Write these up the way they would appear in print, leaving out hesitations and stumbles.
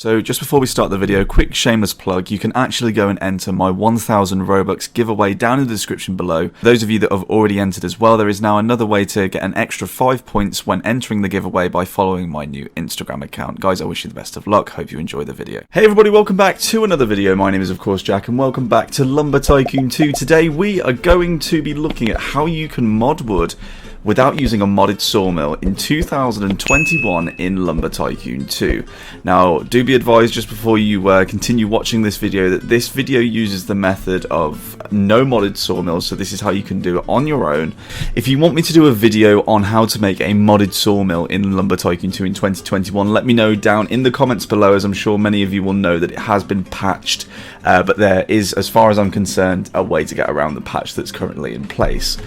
So just before we start the video, quick shameless plug, you can actually go and enter my 1000 Robux giveaway down in the description below. Those of you that have already entered as well, there is now another way to get an extra 5 points when entering the giveaway by following my new Instagram account. Guys, I wish you the best of luck, hope you enjoy the video. Hey everybody, welcome back to another video. My name is of course Jack and welcome back to Lumber Tycoon 2. Today we are going to be looking at how you can mod wood without using a modded sawmill in 2021 in Lumber Tycoon 2. Now, do be advised just before you continue watching this video that this video uses the method of no modded sawmills, so this is how you can do it on your own. If you want me to do a video on how to make a modded sawmill in Lumber Tycoon 2 in 2021, let me know down in the comments below, as I'm sure many of you will know that it has been patched, but there is, as far as I'm concerned, a way to get around the patch that's currently in place.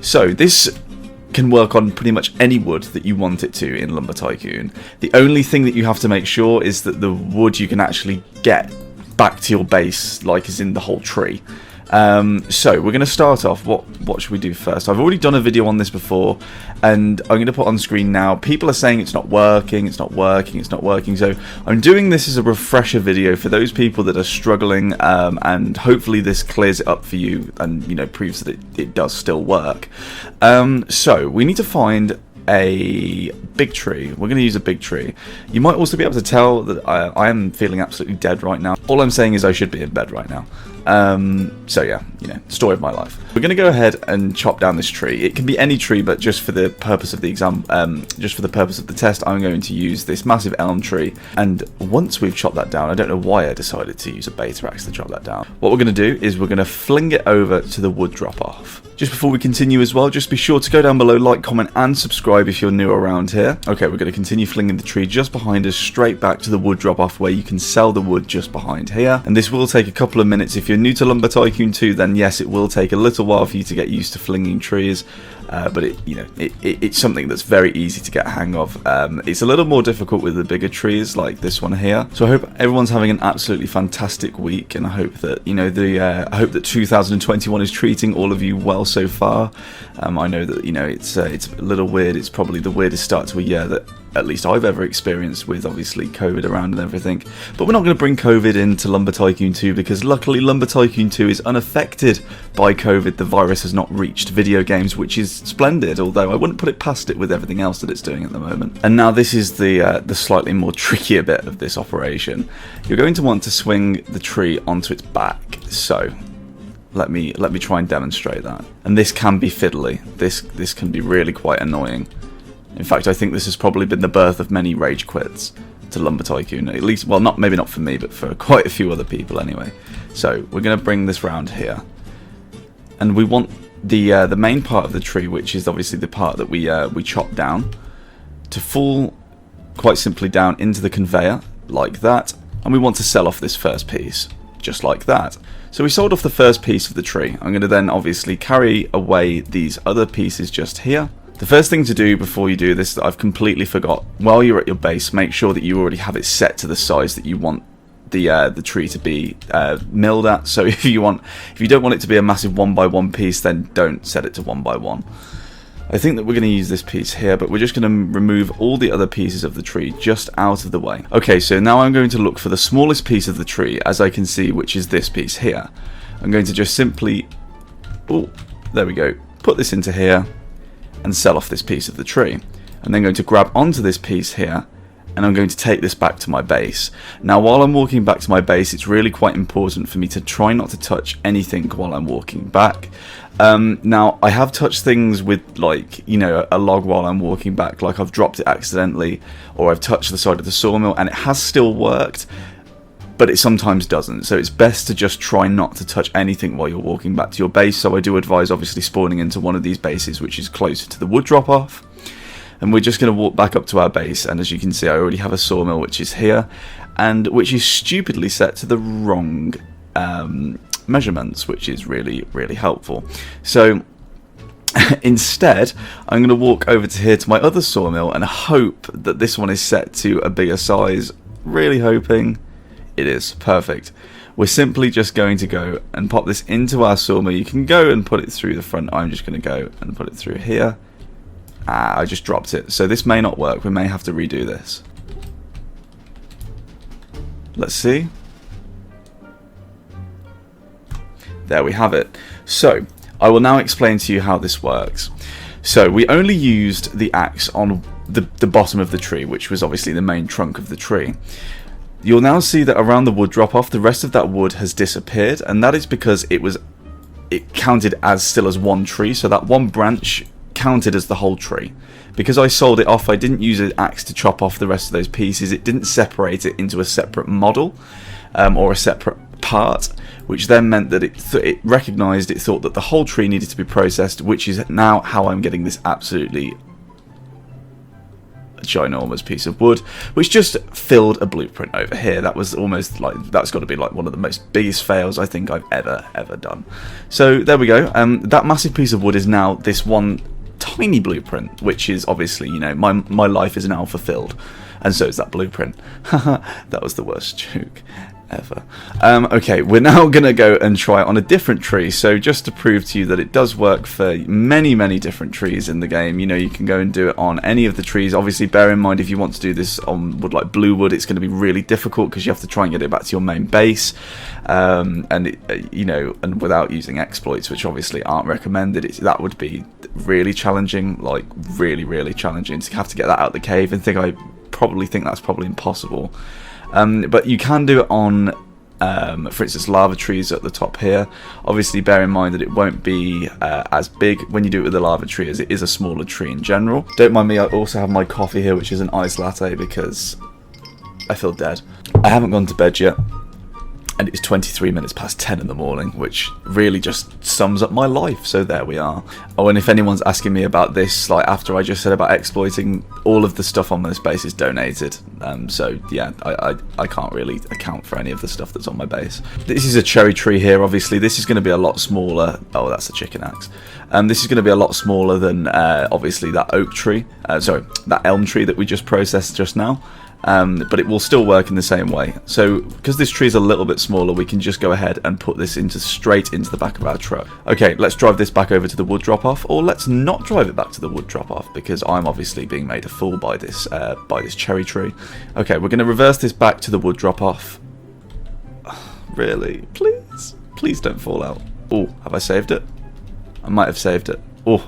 So, this can work on pretty much any wood that you want it to in Lumber Tycoon. The only thing that you have to make sure is that the wood you can actually get back to your base, like is in the whole tree. So we're going to start off. What should we do first? I've already done a video on this before, and I'm going to put on screen now. People are saying it's not working, it's not working, it's not working. So I'm doing this as a refresher video for those people that are struggling, and hopefully this clears it up for you and, you know, proves that it does still work. So we need to find a big tree. We're going to use a big tree. You might also be able to tell that I am feeling absolutely dead right now. All I'm saying is I should be in bed right now. So yeah, you know, story of my life. We're going to go ahead and chop down this tree. It can be any tree, but just for the purpose of the just for the purpose of the test, I'm going to use this massive elm tree. And once we've chopped that down, I don't know why I decided to use a beta axe to chop that down. What we're going to do is we're going to fling it over to the wood drop off. Just before we continue as well, just be sure to go down below, like, comment and subscribe if you're new around here. Okay, we're going to continue flinging the tree just behind us straight back to the wood drop off where you can sell the wood just behind here. And this will take a couple of minutes. If you're new to Lumber Tycoon 2, then yes, it will take a little while for you to get used to flinging trees. But it's something that's very easy to get a hang of. It's a little more difficult with the bigger trees like this one here. So I hope everyone's having an absolutely fantastic week, and I hope that I hope that 2021 is treating all of you well so far. I know that it's a little weird. It's probably the weirdest start to a year that at least I've ever experienced, with obviously COVID around and everything. But we're not going to bring COVID into Lumber Tycoon 2 because luckily Lumber Tycoon 2 is unaffected by COVID. The virus has not reached video games, which is splendid, although I wouldn't put it past it with everything else that it's doing at the moment. And now this is the slightly more trickier bit of this operation. You're going to want to swing the tree onto its back. So let me try and demonstrate that. And this can be fiddly. This can be really quite annoying. In fact, I think this has probably been the birth of many rage quits to Lumber Tycoon. At least, well, maybe not for me, but for quite a few other people anyway. So we're going to bring this round here, and we want the main part of the tree, which is obviously the part that we chop down, to fall quite simply down into the conveyor like that. And we want to sell off this first piece just like that. So we sold off the first piece of the tree. I'm going to then obviously carry away these other pieces just here. The first thing to do before you do this that I've completely forgot, while you're at your base, make sure that you already have it set to the size that you want the tree to be milled at. So if you don't want it to be a massive 1x1 piece, then don't set it to 1x1. I think that we're going to use this piece here, but we're just going to remove all the other pieces of the tree just out of the way. Okay, so now I'm going to look for the smallest piece of the tree, as I can see, which is this piece here. I'm going to just simply, oh, there we go, put this into here and sell off this piece of the tree. I'm then going to grab onto this piece here, and I'm going to take this back to my base. Now while I'm walking back to my base, it's really quite important for me to try not to touch anything while I'm walking back. Now I have touched things with, like, a log while I'm walking back, like I've dropped it accidentally, or I've touched the side of the sawmill, and it has still worked, but it sometimes doesn't. So it's best to just try not to touch anything while you're walking back to your base. So I do advise obviously spawning into one of these bases which is closer to the wood drop off. And we're just going to walk back up to our base, and as you can see I already have a sawmill which is here, and which is stupidly set to the wrong measurements, which is really helpful. So instead I'm going to walk over to here to my other sawmill and hope that this one is set to a bigger size. Really hoping it is. Perfect. We're simply just going to go and pop this into our sawmill. You can go and put it through the front. I'm just going to go and put it through here. I just dropped it, so this may not work. We may have to redo this. Let's see. There we have it. So I will now explain to you how this works. So we only used the axe on the bottom of the tree, which was obviously the main trunk of the tree. You'll now see that around the wood drop off, the rest of that wood has disappeared, and that is because it counted as still as one tree, so that one branch counted as the whole tree. Because I sold it off, I didn't use an axe to chop off the rest of those pieces. It didn't separate it into a separate model or a separate part, which then meant that it recognised, it thought that the whole tree needed to be processed, which is now how I'm getting this absolutely ginormous piece of wood, which just filled a blueprint over here. That was almost like, that's got to be like one of the most biggest fails I think I've ever done. So there we go. That massive piece of wood is now this one tiny blueprint, which is obviously, you know, my life is now fulfilled, and so is that blueprint. That was the worst joke ever. Okay, we're now gonna go and try it on a different tree. So just to prove to you that it does work for many different trees in the game, you know, you can go and do it on any of the trees. Obviously bear in mind, if you want to do this on wood like blue wood, it's going to be really difficult because you have to try and get it back to your main base, you know, and without using exploits, which obviously aren't recommended. That would be really challenging, like really challenging to have to get that out of the cave, and I probably think that's probably impossible. But you can do it on, for instance, lava trees at the top here. Obviously, bear in mind that it won't be as big when you do it with the lava tree as it is a smaller tree in general. Don't mind me, I also have my coffee here, which is an iced latte because I feel dead. I haven't gone to bed yet, and it's 23 minutes past 10 in the morning, which really just sums up my life. So there we are. Oh, and if anyone's asking me about this, like after I just said about exploiting, all of the stuff on this base is donated. So yeah, I can't really account for any of the stuff that's on my base. This is a cherry tree here. Obviously, this is going to be a lot smaller. Oh, that's a chicken axe. This is going to be a lot smaller than obviously that oak tree. Sorry, that elm tree that we just processed just now. But it will still work in the same way. So because this tree is a little bit smaller, we can just go ahead and put this straight into the back of our truck. Okay, let's drive this back over to the wood drop off, or let's not drive it back to the wood drop off, because I'm obviously being made a fool by this cherry tree. Okay, we're going to reverse this back to the wood drop off. Really, please don't fall out. Oh, have I saved it? I might have saved it. Oh,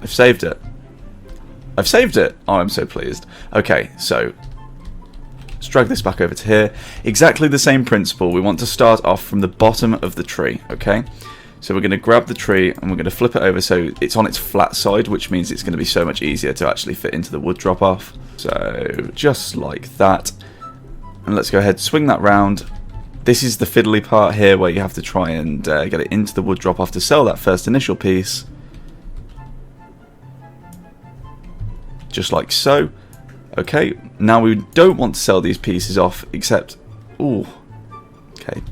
I've saved it. I've saved it! Oh, I'm so pleased. Okay, so let's drag this back over to here. Exactly the same principle. We want to start off from the bottom of the tree, okay? So we're going to grab the tree and we're going to flip it over so it's on its flat side, which means it's going to be so much easier to actually fit into the wood drop off. So just like that. And let's go ahead, swing that round. This is the fiddly part here where you have to try and get it into the wood drop off to sell that first initial piece. Just like so. Okay, now we don't want to sell these pieces off, except, ooh, okay,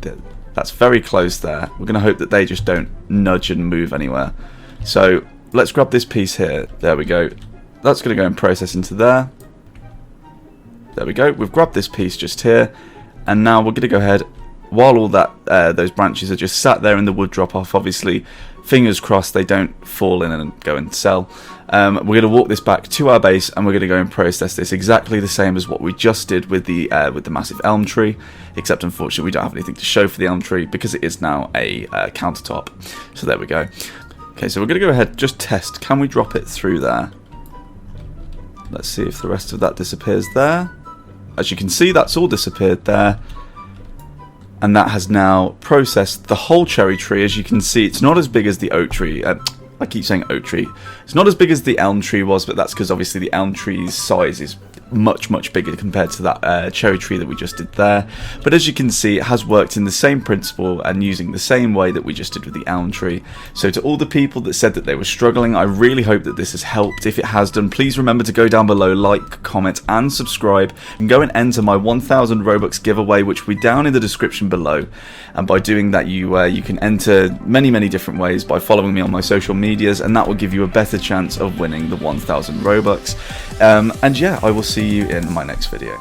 that's very close there. We're going to hope that they just don't nudge and move anywhere. So let's grab this piece here. There we go. That's going to go and process into there. There we go. We've grabbed this piece just here, and now we're going to go ahead, while all that those branches are just sat there in the wood drop off, obviously fingers crossed they don't fall in and go and sell. We're going to walk this back to our base, and we're going to go and process this exactly the same as what we just did with the massive elm tree, except unfortunately we don't have anything to show for the elm tree because it is now a countertop. So there we go. Okay, so we're going to go ahead, just test, can we drop it through there? Let's see if the rest of that disappears there. As you can see, that's all disappeared there. And that has now processed the whole cherry tree. As you can see, it's not as big as the oak tree. I keep saying oak tree. It's not as big as the elm tree was, but that's because obviously the elm tree's size is much bigger compared to that cherry tree that we just did there. But as you can see, it has worked in the same principle and using the same way that we just did with the elm tree. So to all the people that said that they were struggling, I really hope that this has helped. If it has done, please remember to go down below, like, comment and subscribe, and go and enter my 1000 Robux giveaway, which will be down in the description below. And by doing that, you can enter many different ways by following me on my social medias, and that will give you a better chance of winning the 1000 Robux. And yeah, I will see you in my next video.